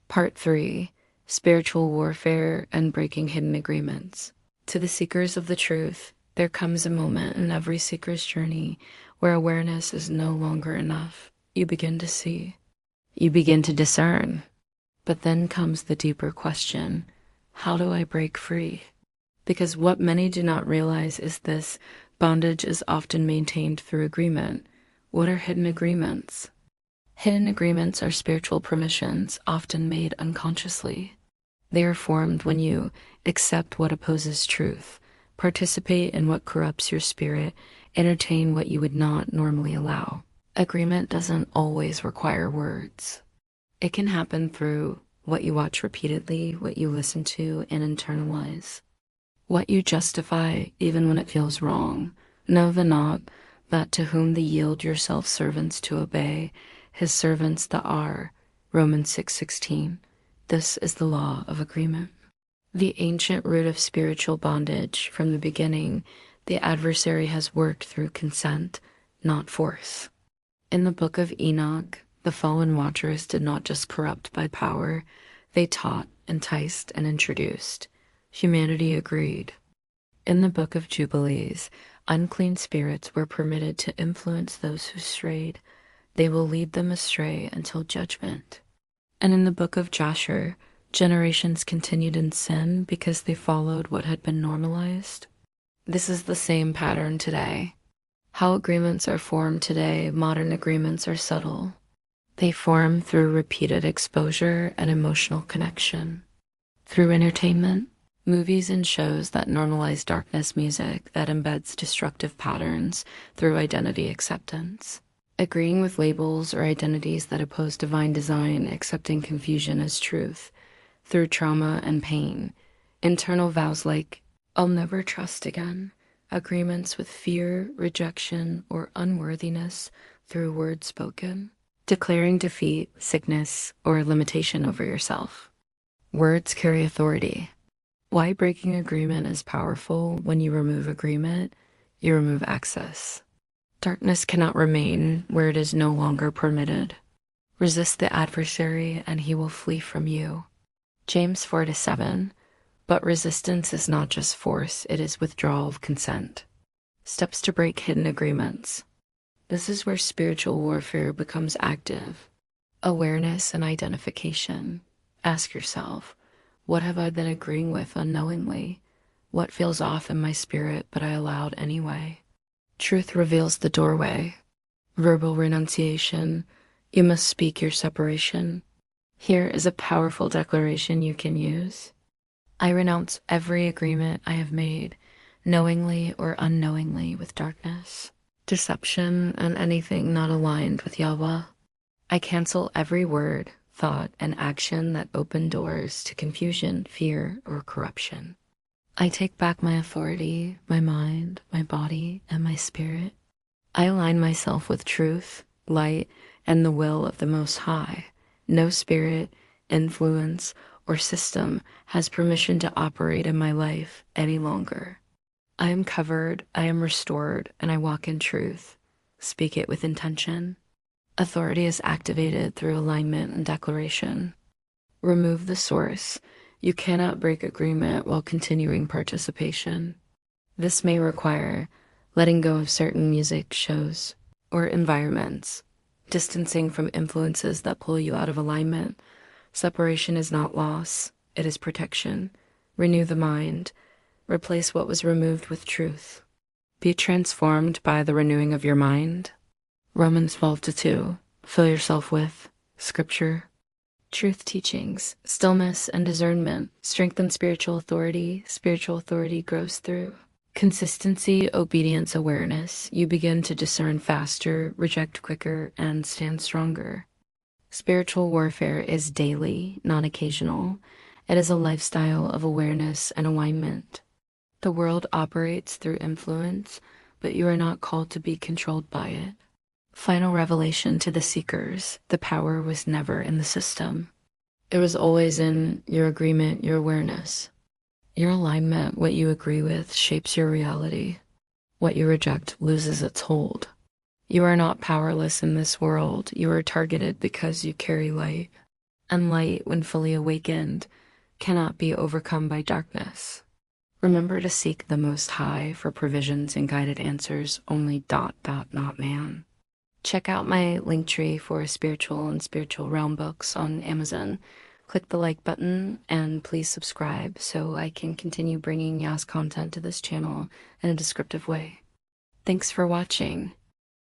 Part 3: Spiritual Warfare and Breaking Hidden Agreements. To the seekers of the truth, there comes a moment in every seeker's journey where awareness is no longer enough. You begin to see. You begin to discern. But then comes the deeper question: how do I break free? Because what many do not realize is this: bondage is often maintained through agreement. What are hidden agreements? Hidden agreements are spiritual permissions, often made unconsciously. They are formed when you accept what opposes truth, participate in what corrupts your spirit, entertain what you would not normally allow. Agreement doesn't always require words. It can happen through what you watch repeatedly, what you listen to and internalize, what you justify even when it feels wrong. Know the not, that to whom they yield yourself servants to obey, his servants the are. Romans 6:16. This is the law of agreement. The ancient root of spiritual bondage. From the beginning, the adversary has worked through consent, not force. In the book of Enoch, the fallen watchers did not just corrupt by power, they taught, enticed, and introduced. Humanity agreed. In the book of Jubilees, unclean spirits were permitted to influence those who strayed. They will lead them astray until judgment. And in the book of Jasher, generations continued in sin because they followed what had been normalized. This is the same pattern today. How agreements are formed today, modern agreements are subtle. They form through repeated exposure and emotional connection. Through entertainment, movies and shows that normalize darkness, music that embeds destructive patterns through identity acceptance. Agreeing with labels or identities that oppose divine design, accepting confusion as truth. Through trauma and pain. Internal vows like, I'll never trust again. Agreements with fear, rejection, or unworthiness through words spoken. Declaring defeat, sickness, or limitation over yourself. Words carry authority. Why breaking agreement is powerful: when you remove agreement, you remove access. Darkness cannot remain where it is no longer permitted. Resist the adversary and he will flee from you. James 4:7. But resistance is not just force, it is withdrawal of consent. Steps to break hidden agreements. This is where spiritual warfare becomes active. Awareness and identification. Ask yourself, what have I been agreeing with unknowingly? What feels off in my spirit but I allowed anyway? Truth reveals the doorway. Verbal renunciation. You must speak your separation. Here is a powerful declaration you can use. I renounce every agreement I have made, knowingly or unknowingly, with darkness, deception, and anything not aligned with Yahweh. I cancel every word, thought, and action that open doors to confusion, fear, or corruption. I take back my authority, my mind, my body, and my spirit. I align myself with truth, light, and the will of the Most High. No spirit, influence, or system has permission to operate in my life any longer. I am covered, I am restored, and I walk in truth. Speak it with intention. Authority is activated through alignment and declaration. Remove the source. You cannot break agreement while continuing participation. This may require letting go of certain music, shows, or environments, distancing from influences that pull you out of alignment. Separation is not loss, it is protection. Renew the mind. Replace what was removed with truth. Be transformed by the renewing of your mind. Romans 12:2. Fill yourself with Scripture. Truth teachings, stillness, and discernment strengthen spiritual authority. Spiritual authority grows through consistency, obedience, awareness. You begin to discern faster, reject quicker, and stand stronger. Spiritual warfare is daily, not occasional. It is a lifestyle of awareness and alignment. The world operates through influence, but you are not called to be controlled by it. Final revelation to the seekers: the power was never in the system. It was always in your agreement, your awareness. Your alignment, what you agree with, shapes your reality. What you reject loses its hold. You are not powerless in this world. You are targeted because you carry light. and light, when fully awakened, cannot be overcome by darkness. Remember to seek the Most High for provisions and guided answers only ... not man. Check out my link tree for spiritual and spiritual realm books on Amazon. Click the like button and please subscribe so I can continue bringing Yas content to this channel in a descriptive way. Thanks for watching.